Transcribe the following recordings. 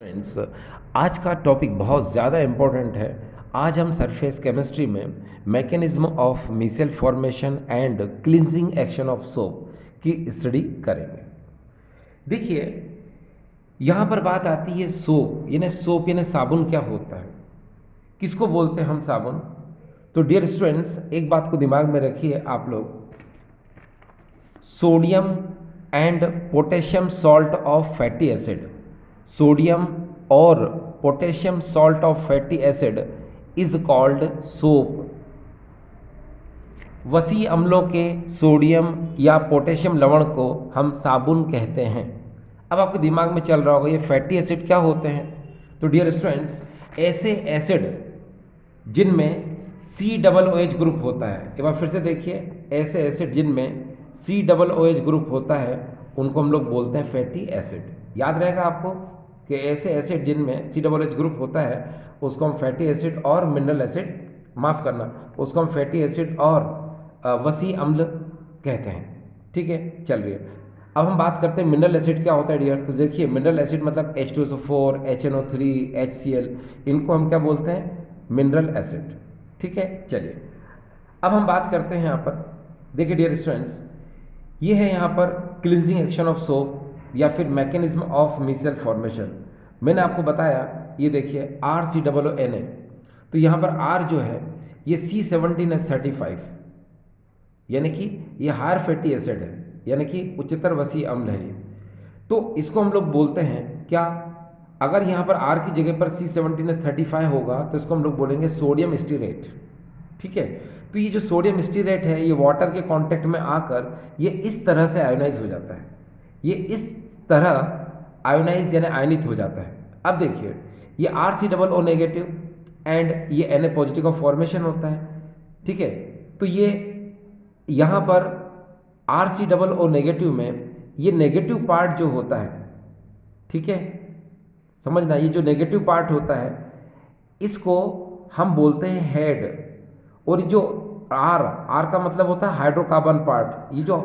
Friends, आज का topic बहुत ज़्यादा इम्पोर्टेंट है। आज हम सरफेस केमिस्ट्री में mechanism of micelle formation and cleansing action of soap की स्टडी करेंगे। देखिए, यहाँ पर बात आती है सोप यानी साबुन क्या होता है, किसको बोलते हैं हम साबुन। तो डियर स्टूडेंट्स, एक बात को दिमाग में रखिए आप लोग, sodium and potassium salt of fatty acid, sodium और potassium salt of fatty acid is called soap. वसी अम्लों के सोडियम या पोटेशियम लवण को हम साबुन कहते हैं। अब आपके दिमाग में चल रहा होगा ये फैटी एसिड क्या होते हैं। तो डियर स्टूडेंट्स, ऐसे एसिड जिनमें COOH ग्रुप होता है, एक बार फिर से देखिए, ऐसे एसिड जिनमें COOH ग्रुप होता है उनको हम लोग बोलते हैं फैटी एसिड। याद रहेगा आपको कि ऐसे एसिड जिनमें COOH ग्रुप होता है उसको हम फैटी एसिड और मिनरल एसिड, माफ़ करना, उसको हम फैटी एसिड और वसी अम्ल कहते हैं। ठीक है, चल रही है। अब हम बात करते हैं मिनरल एसिड क्या होता है डियर। तो देखिए, मिनरल एसिड मतलब H2SO4, HNO3, HCl, इनको हम क्या बोलते हैं, मिनरल एसिड। ठीक है, चलिए अब हम बात करते हैं यहाँ पर। देखिए डियर स्टूडेंट्स, ये है यहाँ पर क्लिनजिंग एक्शन ऑफ सोप या फिर मैकेनिज्म ऑफ मिसेल फॉर्मेशन। मैंने आपको बताया, ये देखिए RCOONA, तो यहाँ पर R जो है ये C17H35, यानी कि ये हायर फैटी एसिड है, यानी कि उच्चतर वसी अम्ल है ये। तो इसको हम लोग बोलते हैं क्या, अगर यहाँ पर R की जगह पर C17H35 होगा तो इसको हम लोग बोलेंगे सोडियम स्टीरेट। ठीक है, तो ये जो सोडियम स्टीरेट है ये वाटर के कांटेक्ट में आकर ये इस तरह से आयोनाइज हो जाता है, ये इस तरह आयोनाइज यानी आयनित हो जाता है। अब देखिए, ये RCOO नेगेटिव एंड ये Na पॉजिटिव का फॉर्मेशन होता है। ठीक है, तो ये यहाँ पर RCOO नेगेटिव में ये नेगेटिव पार्ट जो होता है, ठीक है, समझना, ये जो नेगेटिव पार्ट होता है इसको हम बोलते हैं हेड। और जो आर का मतलब होता है हाइड्रोकार्बन पार्ट, ये जो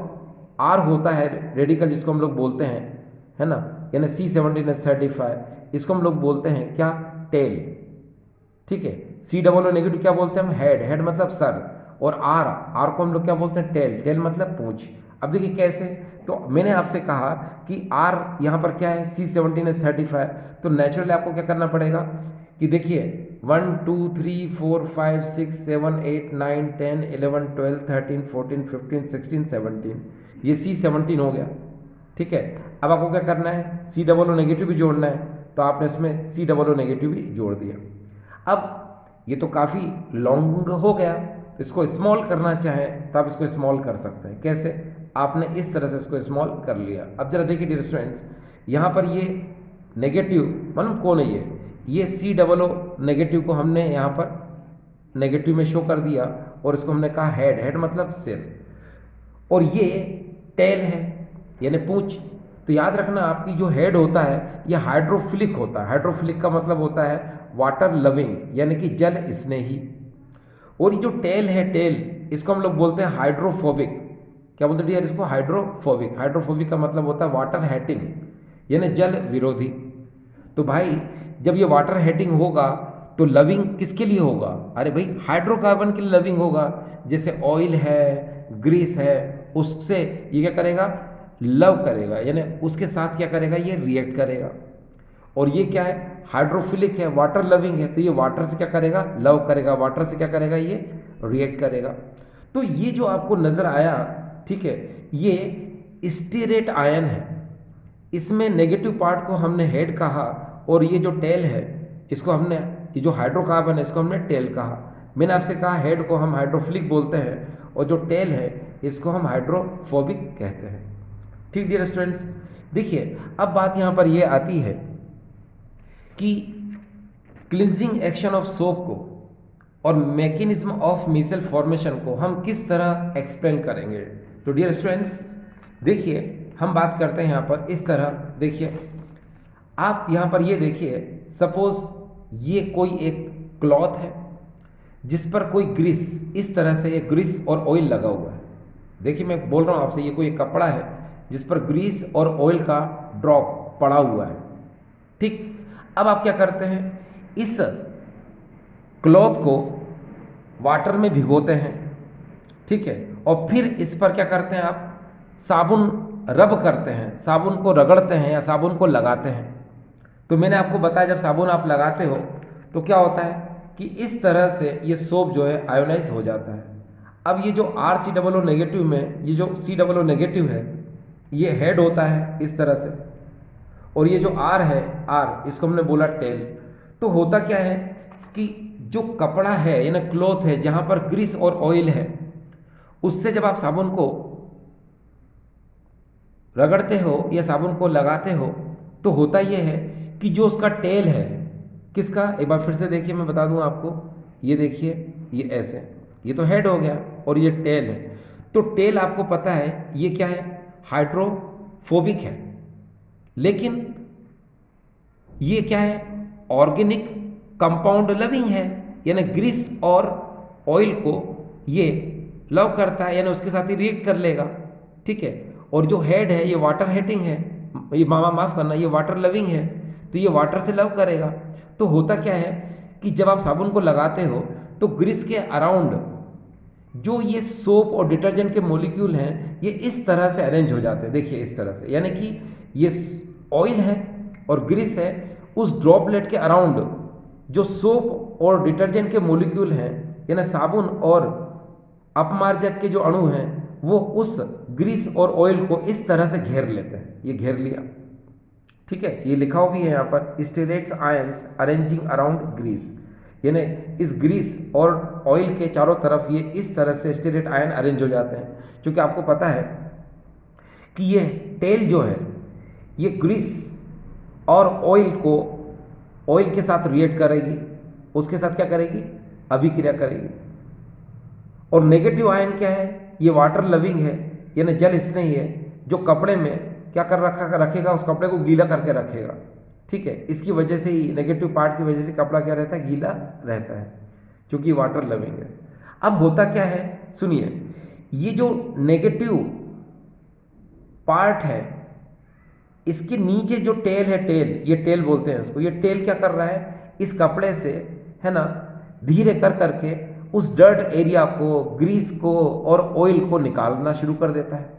आर होता है रेडिकल जिसको हम लोग बोलते हैं, है ना, यानी C17H35, इसको हम लोग बोलते हैं क्या, टेल। ठीक है, COO नेगेटिव क्या बोलते हैं हम, हेड मतलब सर, और आर को हम लोग क्या बोलते हैं, टेल मतलब पूंछ। अब देखिए कैसे, तो मैंने आपसे कहा कि आर यहाँ पर क्या है, C17H35, तो नेचुरली आपको क्या करना पड़ेगा कि देखिए 1 2 3 4 5 6 7 8 9 10 11 12 13 14 15 16 17, ये C17 हो गया। ठीक है, अब आपको क्या करना है, COO नेगेटिव भी जोड़ना है, तो आपने इसमें COO नेगेटिव भी जोड़ दिया। अब ये तो काफ़ी लॉन्ग हो गया, इसको स्मॉल करना चाहें तो आप इसको स्मॉल कर सकते हैं। कैसे, आपने इस तरह से इसको स्मॉल कर लिया। अब जरा देखिए डियर स्टूडेंट्स, यहाँ पर ये नेगेटिव मतलब कौन है, ये COO नेगेटिव को हमने यहाँ पर नेगेटिव में शो कर दिया और इसको हमने कहा हेड मतलब सिर, और ये टेल है यानी पूंछ। तो याद रखना, आपकी जो हेड होता है ये हाइड्रोफिलिक होता है। हाइड्रोफिलिक का मतलब होता है वाटर लविंग यानी कि जल स्नेही। और ये जो टेल है, टेल इसको हम लोग बोलते हैं हाइड्रोफोबिक। क्या बोलते हैं यार इसको, हाइड्रोफोबिक। हाइड्रोफोबिक का मतलब होता है वाटर हेटिंग यानी जल विरोधी। तो भाई जब ये वाटर हेटिंग होगा तो लविंग किसके लिए होगा, अरे भाई हाइड्रोकार्बन के लिए लविंग होगा। जैसे ऑयल है, ग्रीस है, उससे ये क्या करेगा, लव करेगा, यानी उसके साथ क्या करेगा, ये रिएक्ट करेगा। और ये क्या है, हाइड्रोफिलिक है, वाटर लविंग है, तो ये वाटर से क्या करेगा, लव करेगा, वाटर से क्या करेगा, ये रिएक्ट करेगा। तो ये जो आपको नजर आया, ठीक है, ये स्टीरेट आयन है, इसमें नेगेटिव पार्ट को हमने हेड कहा और ये जो टेल है इसको हमने, ये जो हाइड्रोकार्बन है इसको हमने टेल कहा। मैंने आपसे कहा हेड को हम हाइड्रोफिलिक बोलते हैं और जो टेल है इसको हम हाइड्रोफोबिक कहते हैं। ठीक डियर स्टूडेंट्स, देखिए अब बात यहाँ पर ये आती है कि क्लिनजिंग एक्शन ऑफ सोप को और मैकेनिज्म ऑफ मिसेल फॉर्मेशन को हम किस तरह एक्सप्लेन करेंगे। तो डियर स्टूडेंट्स देखिए, हम बात करते हैं यहाँ पर इस तरह। देखिए आप यहाँ पर ये देखिए, सपोज ये कोई एक क्लॉथ है जिस पर कोई ग्रीस, इस तरह से ये ग्रीस और ऑयल लगा हुआ है। देखिए मैं बोल रहा हूँ आपसे, ये कोई एक कपड़ा है जिस पर ग्रीस और ऑयल का ड्रॉप पड़ा हुआ है। ठीक, अब आप क्या करते हैं, इस क्लॉथ को वाटर में भिगोते हैं, ठीक है, और फिर इस पर क्या करते हैं आप, साबुन रब करते हैं, साबुन को रगड़ते हैं या साबुन को लगाते हैं। तो मैंने आपको बताया जब साबुन आप लगाते हो तो क्या होता है कि इस तरह से ये सोप जो है आयोनाइज हो जाता है। अब ये जो RCOO नेगेटिव में ये जो COO नेगेटिव है ये हेड होता है इस तरह से, और ये जो R है, R इसको हमने बोला टेल। तो होता क्या है कि जो कपड़ा है यानी क्लॉथ है जहाँ पर ग्रीस और ऑयल है, उससे जब आप साबुन को रगड़ते हो या साबुन को लगाते हो तो होता यह है कि जो उसका टेल है, किसका, एक बार फिर से देखिए मैं बता दूं आपको, ये देखिए ये ऐसे, ये तो हेड हो गया और ये टेल है। तो टेल आपको पता है ये क्या है, हाइड्रोफोबिक है, लेकिन ये क्या है, ऑर्गेनिक कंपाउंड लविंग है, यानी ग्रीस और ऑयल को ये लव करता है, यानी उसके साथ ही रिएक्ट कर लेगा, ठीक है। और जो हेड है ये वाटर हेटिंग है, ये माफ़ करना, ये वाटर लविंग है, तो ये वाटर से लव करेगा। तो होता क्या है कि जब आप साबुन को लगाते हो तो ग्रीस के अराउंड जो ये सोप और डिटर्जेंट के मॉलिक्यूल हैं ये इस तरह से अरेंज हो जाते हैं, देखिए इस तरह से, यानी कि ये ऑयल है और ग्रीस है, उस ड्रॉपलेट के अराउंड जो सोप और डिटर्जेंट के मॉलिक्यूल हैं यानी साबुन और अपमार्जक के जो अणु हैं वो उस ग्रीस और ऑयल को इस तरह से घेर लेते हैं, ये घेर लिया, ठीक है। ये लिखा हुआ भी है यहाँ पर, स्टेरेट्स आयंस अरेंजिंग अराउंड ग्रीस, यानी इस ग्रीस और ऑयल के चारों तरफ ये इस तरह से स्टेरेट आयन अरेंज हो जाते हैं। क्योंकि आपको पता है कि ये टेल जो है ये ग्रीस और ऑयल के साथ रिएक्ट करेगी, उसके साथ क्या करेगी, अभिक्रिया करेगी। और नेगेटिव आयन क्या है, ये वाटर लविंग है, यानी जल स्नेही है, जो कपड़े में क्या कर रखेगा, उस कपड़े को गीला करके रखेगा, ठीक है। इसकी वजह से ही, नेगेटिव पार्ट की वजह से कपड़ा क्या रहता है, गीला रहता है, क्योंकि वाटर लविंग है। अब होता क्या है, सुनिए, ये जो नेगेटिव पार्ट है इसके नीचे जो टेल है, ये टेल बोलते हैं इसको, ये टेल क्या कर रहा है, इस कपड़े से, है ना, धीरे कर करके उस डर्ट एरिया को, ग्रीस को और ऑयल को निकालना शुरू कर देता है,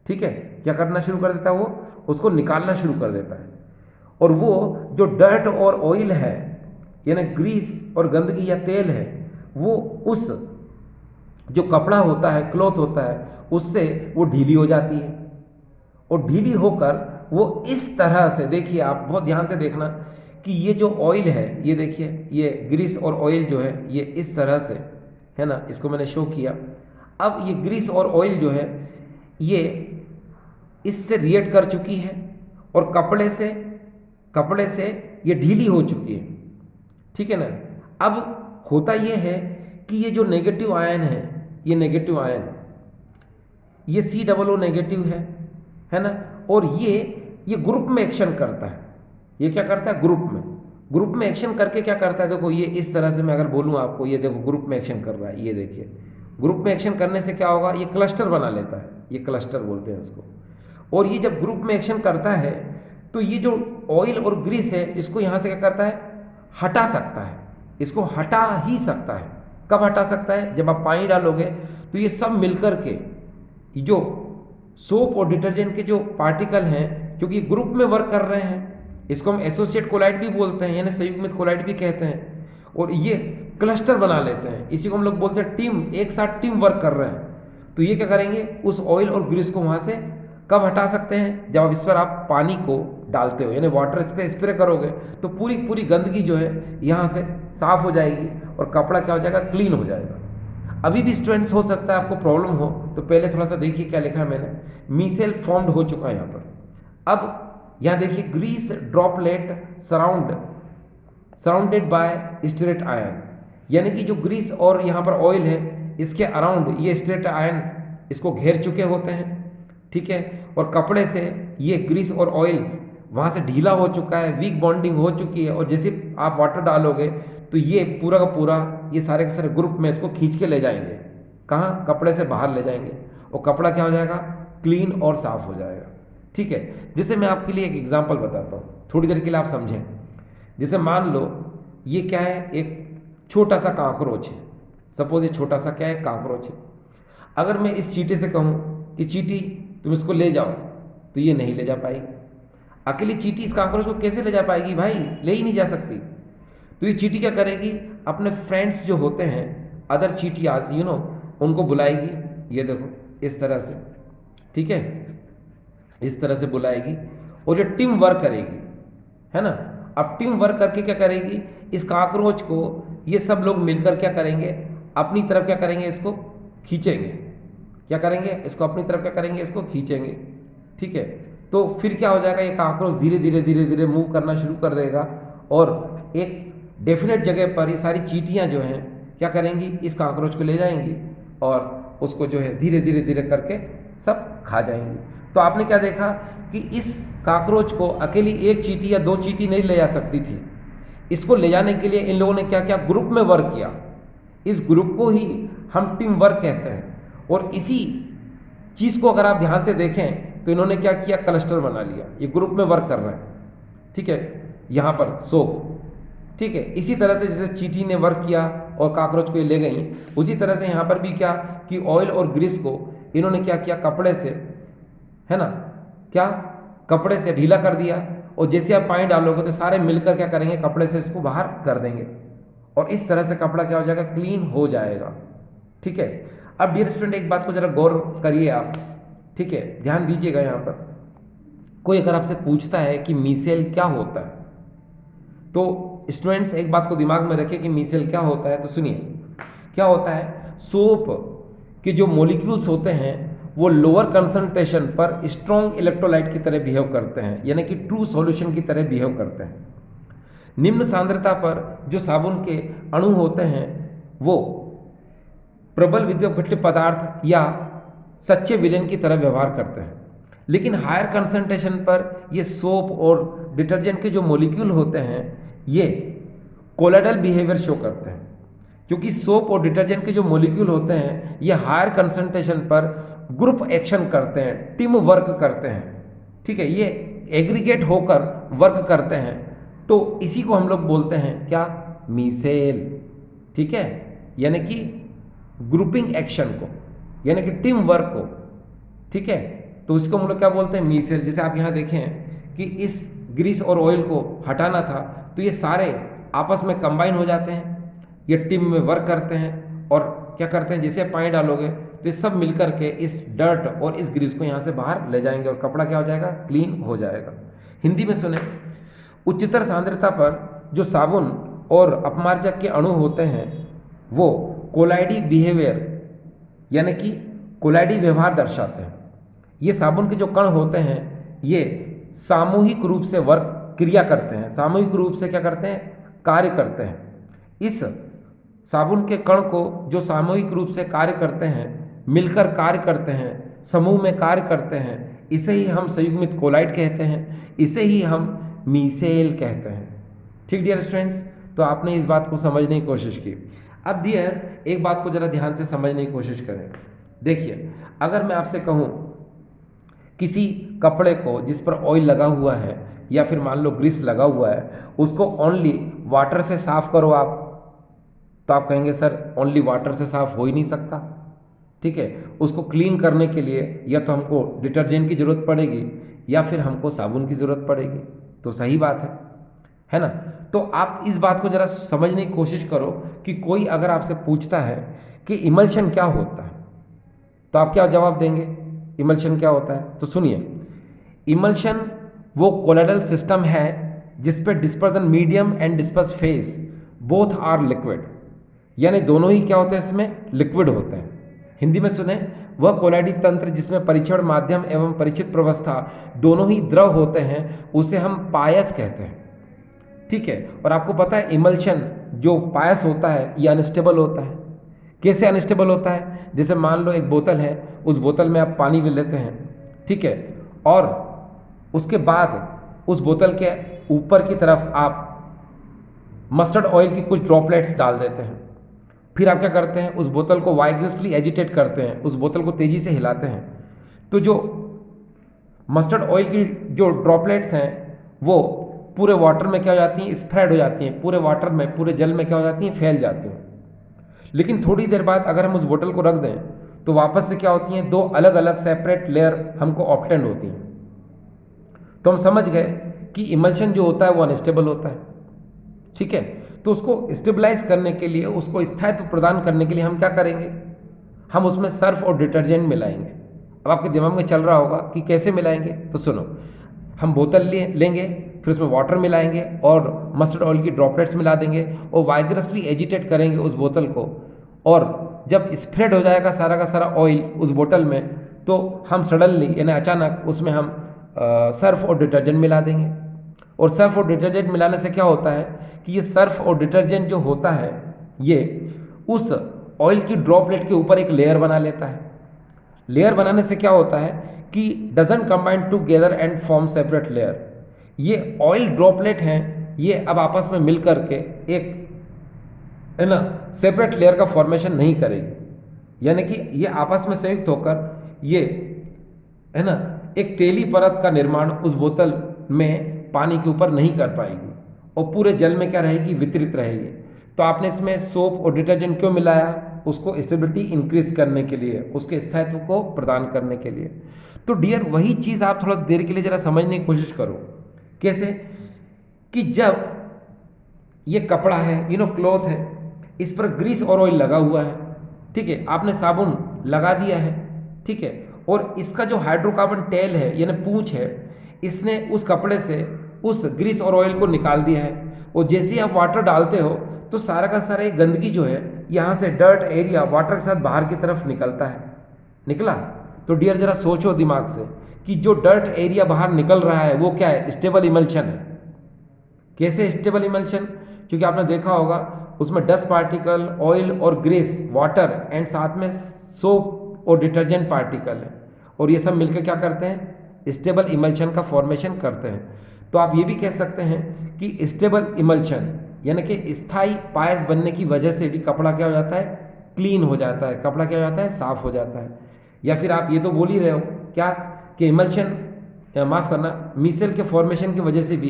ठीक है। क्या करना शुरू कर देता है, वो उसको निकालना शुरू कर देता है। और वो जो डर्ट और ऑयल है यानी ग्रीस और गंदगी या तेल है, वो उस जो कपड़ा होता है, क्लॉथ होता है, उससे वो ढीली हो जाती है, और ढीली होकर वो इस तरह से, देखिए आप बहुत ध्यान से देखना कि ये जो ऑयल है, ये देखिए, ये ग्रीस और ऑयल जो है ये इस तरह से, है ना, इसको मैंने शो किया। अब ये ग्रीस और ऑयल जो है ये इससे रिएक्ट कर चुकी है और कपड़े से ये ढीली हो चुकी है, ठीक है ना। अब होता ये है कि ये जो नेगेटिव आयन है, ये नेगेटिव आयन, ये COO नेगेटिव है ना, और ये ग्रुप में एक्शन करता है। ये क्या करता है, ग्रुप में एक्शन करके क्या करता है, देखो ये इस तरह से मैं अगर बोलूँ आपको, ये देखो ग्रुप में एक्शन कर रहा है, ये देखिए ग्रुप में एक्शन करने से क्या होगा, ये क्लस्टर बना लेता है, ये क्लस्टर बोलते हैं उसको। और ये जब ग्रुप में एक्शन करता है तो ये जो ऑयल और ग्रीस है इसको यहाँ से क्या करता है, हटा सकता है, इसको हटा ही सकता है। कब हटा सकता है, जब आप पानी डालोगे तो ये सब मिलकर के जो सोप और डिटर्जेंट के जो पार्टिकल हैं, क्योंकि ग्रुप में वर्क कर रहे हैं, इसको हम एसोसिएट कोलाइड भी बोलते हैं, यानी संयुग्मित कोलाइड भी कहते हैं, और ये क्लस्टर बना लेते हैं, इसी को हम लोग बोलते हैं टीम, एक साथ टीम वर्क कर रहे हैं। तो ये क्या करेंगे, उस ऑयल और ग्रीस को वहाँ से कब हटा सकते हैं, जब इस पर आप पानी को डालते हो, यानी वाटर इस पर स्प्रे करोगे तो पूरी गंदगी जो है यहाँ से साफ हो जाएगी और कपड़ा क्या हो जाएगा, क्लीन हो जाएगा। अभी भी स्टूडेंट्स हो सकता है आपको प्रॉब्लम हो, तो पहले थोड़ा सा देखिए क्या लिखा है मैंने, मीसेल फॉर्म्ड हो चुका है यहाँ पर। अब यहाँ देखिए, grease droplet surrounded by stearate ion, यानी कि जो ग्रीस और यहाँ पर ऑयल है इसके अराउंड ये स्टेरेट आयन इसको घेर चुके होते हैं, ठीक है। और कपड़े से ये ग्रीस और ऑयल वहाँ से ढीला हो चुका है, वीक बॉन्डिंग हो चुकी है, और जैसे आप वाटर डालोगे तो ये पूरा का पूरा, ये सारे के सारे ग्रुप में इसको खींच के ले जाएंगे, कहाँ, कपड़े से बाहर ले जाएंगे, और कपड़ा क्या हो जाएगा, क्लीन और साफ हो जाएगा, ठीक है। जैसे मैं आपके लिए एक एग्जांपल बताता हूँ, थोड़ी देर के लिए आप समझें। जैसे मान लो ये क्या है, एक छोटा सा काकरोच है। सपोज ये छोटा सा क्या है, काकरोच है। अगर मैं इस चींटी से कहूँ कि चींटी तुम इसको ले जाओ, तो ये नहीं ले जा पाएगी। अकेली चींटी इस काकरोच को कैसे ले जा पाएगी भाई, ले ही नहीं जा सकती। तो ये चींटी क्या करेगी, अपने फ्रेंड्स जो होते हैं अदर चींटियाज उनको बुलाएगी। ये देखो इस तरह से, ठीक है, इस तरह से बुलाएगी और ये टीम वर्क करेगी, है ना। अब टीम वर्क करके क्या करेगी, इस काकरोच को ये सब लोग मिलकर क्या करेंगे, अपनी तरफ क्या करेंगे, इसको खींचेंगे। क्या करेंगे, इसको अपनी तरफ क्या करेंगे, इसको खींचेंगे, ठीक है। तो फिर क्या हो जाएगा, ये काकरोच धीरे धीरे धीरे धीरे मूव करना शुरू कर देगा और एक डेफिनेट जगह पर ये सारी चींटियां जो हैं क्या करेंगी, इस काकरोच को ले जाएंगी और उसको जो है धीरे धीरे धीरे करके सब खा जाएंगी। तो आपने क्या देखा कि इस काकरोच को अकेली एक चींटी या दो चींटी नहीं ले जा सकती थी। इसको ले जाने के लिए इन लोगों ने क्या किया, ग्रुप में वर्क किया। इस ग्रुप को ही हम टीम वर्क कहते हैं। और इसी चीज़ को अगर आप ध्यान से देखें तो इन्होंने क्या किया, क्लस्टर बना लिया। ये ग्रुप में वर्क कर रहे हैं, ठीक है, यहाँ पर ठीक है। इसी तरह से जैसे चींटी ने वर्क किया और काकरोच को ये ले गई, उसी तरह से यहाँ पर भी क्या कि ऑयल और ग्रीस को इन्होंने क्या किया, कपड़े से, है ना, क्या कपड़े से ढीला कर दिया और जैसे आप पानी डालोगे तो सारे मिलकर क्या करेंगे, कपड़े से इसको बाहर कर देंगे और इस तरह से कपड़ा क्या हो जाएगा, क्लीन हो जाएगा, ठीक है। अब डियर स्टूडेंट एक बात को जरा गौर करिए आप, ठीक है, ध्यान दीजिएगा। यहाँ पर कोई अगर आपसे पूछता है कि मीसेल क्या होता है, तो स्टूडेंट्स एक बात को दिमाग में रखिए कि मीसेल क्या होता है। तो सुनिए क्या होता है, सोप के जो मॉलिक्यूल्स होते हैं वो लोअर कंसंट्रेशन पर स्ट्रॉन्ग इलेक्ट्रोलाइट की तरह बिहेव करते हैं, यानी कि ट्रू सॉल्यूशन की तरह बिहेव करते हैं। निम्न सांद्रता पर जो साबुन के अणु होते हैं वो प्रबल विद्युत पदार्थ या सच्चे विलेन की तरह व्यवहार करते हैं। लेकिन हायर कंसंट्रेशन पर ये सोप और डिटर्जेंट के जो मॉलिक्यूल होते हैं ये कोलाइडल बिहेवियर शो करते हैं, क्योंकि सोप और डिटर्जेंट के जो मॉलिक्यूल होते हैं ये हायर कंसंट्रेशन पर ग्रुप एक्शन करते हैं, टीम वर्क करते हैं, ठीक है, ये एग्रीगेट होकर वर्क करते हैं। तो इसी को हम लोग बोलते हैं क्या, मीसेल, ठीक है, यानी कि ग्रुपिंग एक्शन को, यानी कि टीम वर्क को, ठीक है। तो इसको हम लोग क्या बोलते हैं, मीसेल। जैसे आप यहाँ देखें कि इस ग्रीस और ऑयल को हटाना था तो ये सारे आपस में कंबाइन हो जाते हैं, ये टीम में वर्क करते हैं और क्या करते हैं, जैसे पानी डालोगे तो ये सब मिलकर के इस डर्ट और इस ग्रीस को यहाँ से बाहर ले जाएंगे और कपड़ा क्या हो जाएगा, क्लीन हो जाएगा। हिंदी में सुने, उच्चतर सांद्रता पर जो साबुन और अपमार्जक के अणु होते हैं वो कोलाइडी बिहेवियर यानी कि कोलाइडी व्यवहार दर्शाते हैं। ये साबुन के जो कण होते हैं ये सामूहिक रूप से वर्क क्रिया करते हैं, सामूहिक रूप से क्या करते हैं, कार्य करते हैं। इस साबुन के कण को जो सामूहिक रूप से कार्य करते हैं, मिलकर कार्य करते हैं, समूह में कार्य करते हैं, इसे ही हम संयुग्मित कोलाइड कहते हैं, इसे ही हम मीसेल कहते हैं। ठीक डियर स्टूडेंट्स, तो आपने इस बात को समझने की कोशिश की। अब डियर एक बात को जरा ध्यान से समझने की कोशिश करें। देखिए, अगर मैं आपसे कहूँ किसी कपड़े को जिस पर ऑयल लगा हुआ है या फिर मान लो ग्रीस लगा हुआ है, उसको ओनली वाटर से साफ करो आप, तो आप कहेंगे सर ओनली वाटर से साफ हो ही नहीं सकता, ठीक है। उसको क्लीन करने के लिए या तो हमको डिटर्जेंट की ज़रूरत पड़ेगी या फिर हमको साबुन की ज़रूरत पड़ेगी। तो सही बात है ना। तो आप इस बात को ज़रा समझने की कोशिश करो कि कोई अगर आपसे पूछता है कि इमल्शन क्या होता है तो आप क्या जवाब देंगे, इमल्शन क्या होता है। तो सुनिए, इमल्शन वो कोलाइडल सिस्टम है जिस पे dispersion medium and disperse phase both are liquid, यानी दोनों ही क्या होते हैं, इसमें लिक्विड होते हैं। हिंदी में सुने, वह कोलाइडी तंत्र जिसमें परीक्षण माध्यम एवं परीक्षित प्रवस्था दोनों ही द्रव होते हैं उसे हम पायस कहते हैं, ठीक है। और आपको पता है इमल्शन जो पायस होता है ये अनस्टेबल होता है। कैसे अनस्टेबल होता है, जैसे मान लो एक बोतल है, उस बोतल में आप पानी ले लेते हैं, ठीक है, और उसके बाद उस बोतल के ऊपर की तरफ आप मस्टर्ड ऑयल की कुछ ड्रॉपलेट्स डाल देते हैं। फिर आप क्या करते हैं, उस बोतल को वाइग्रसली एजिटेट करते हैं, उस बोतल को तेज़ी से हिलाते हैं। तो जो मस्टर्ड ऑयल की जो ड्रॉपलेट्स हैं वो पूरे वाटर में क्या हो जाती हैं, स्प्रेड हो जाती हैं, पूरे वाटर में, पूरे जल में क्या हो जाती हैं, फैल जाती हैं। लेकिन थोड़ी देर बाद अगर हम उस बोतल को रख दें तो वापस से क्या होती हैं, दो अलग अलग सेपरेट लेयर हमको ऑब्टेंड होती हैं। तो हम समझ गए कि इमल्शन जो होता है वो अनस्टेबल होता है, ठीक है। तो उसको स्टेबलाइज करने के लिए, उसको स्थायित्व प्रदान करने के लिए हम क्या करेंगे, हम उसमें सर्फ और डिटर्जेंट मिलाएंगे। अब आपके दिमाग में चल रहा होगा कि कैसे मिलाएंगे, तो सुनो, हम बोतल लेंगे, फिर उसमें वाटर मिलाएंगे और मस्टर्ड ऑयल की ड्रॉपलेट्स मिला देंगे और वाइग्रसली एजिटेट करेंगे उस बोतल को, और जब स्प्रेड हो जाएगा सारा का सारा ऑयल उस बोतल में, तो हम सडनली यानी अचानक उसमें हम सर्फ और डिटर्जेंट मिला देंगे। और सर्फ और डिटर्जेंट मिलाने से क्या होता है कि ये सर्फ और डिटर्जेंट जो होता है ये उस ऑयल की ड्रॉपलेट के ऊपर एक लेयर बना लेता है। लेयर बनाने से क्या होता है कि doesn't combine together and form separate layer. ये ऑयल ड्रॉपलेट हैं, ये अब आपस में मिल करके एक, है ना, सेपरेट लेयर का फॉर्मेशन नहीं करेगी, यानी कि ये आपस में संयुक्त होकर ये, है ना, एक तेली परत का निर्माण उस बोतल में पानी के ऊपर नहीं कर पाएगी और पूरे जल में क्या रहेगी, वितरित रहेगी। तो आपने इसमें सोप और डिटर्जेंट क्यों मिलाया, उसको स्टेबिलिटी इंक्रीज करने के लिए, उसके स्थायित्व को प्रदान करने के लिए। तो डियर वही चीज़ आप थोड़ा देर के लिए जरा समझने की कोशिश करो। कैसे कि जब ये कपड़ा है, क्लॉथ है, इस पर ग्रीस और ऑयल लगा हुआ है, ठीक है, आपने साबुन लगा दिया है, ठीक है, और इसका जो हाइड्रोकार्बन टेल है यानी पूंछ है, इसने उस कपड़े से उस ग्रीस और ऑयल को निकाल दिया है। और जैसे ही आप वाटर डालते हो तो सारा का सारा ये गंदगी जो है यहाँ से डर्ट एरिया वाटर के साथ बाहर की तरफ निकलता है। निकला? तो डियर जरा सोचो दिमाग से कि जो डर्ट एरिया बाहर निकल रहा है वो क्या है, स्टेबल इमल्शन है। कैसे स्टेबल इमल्शन? क्योंकि आपने देखा होगा उसमें डस्ट पार्टिकल, ऑयल और ग्रेस, वाटर एंड साथ में सोप और डिटर्जेंट पार्टिकल है, और ये सब मिलकर क्या करते हैं, स्टेबल इमल्शन का फॉर्मेशन करते हैं। तो आप ये भी कह सकते हैं कि स्टेबल इमल्शन यानी कि स्थायी पायस बनने की वजह से भी कपड़ा क्या हो जाता है, क्लीन हो जाता है, कपड़ा क्या हो जाता है, साफ हो जाता है। या फिर आप ये तो बोल ही रहे हो क्या कि इमल्शन, माफ़ करना, मीसेल के फॉर्मेशन की वजह से भी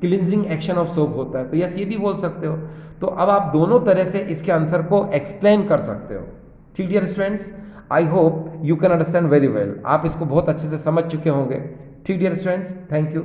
क्लिनजिंग एक्शन ऑफ सोप होता है। तो यस, ये भी बोल सकते हो। तो अब आप दोनों तरह से इसके आंसर को एक्सप्लेन कर सकते हो। ठीक dear students, I hope you can understand very well. आप इसको बहुत अच्छे से समझ चुके होंगे। ठीक डियर स्टूडेंट्स, थैंक यू।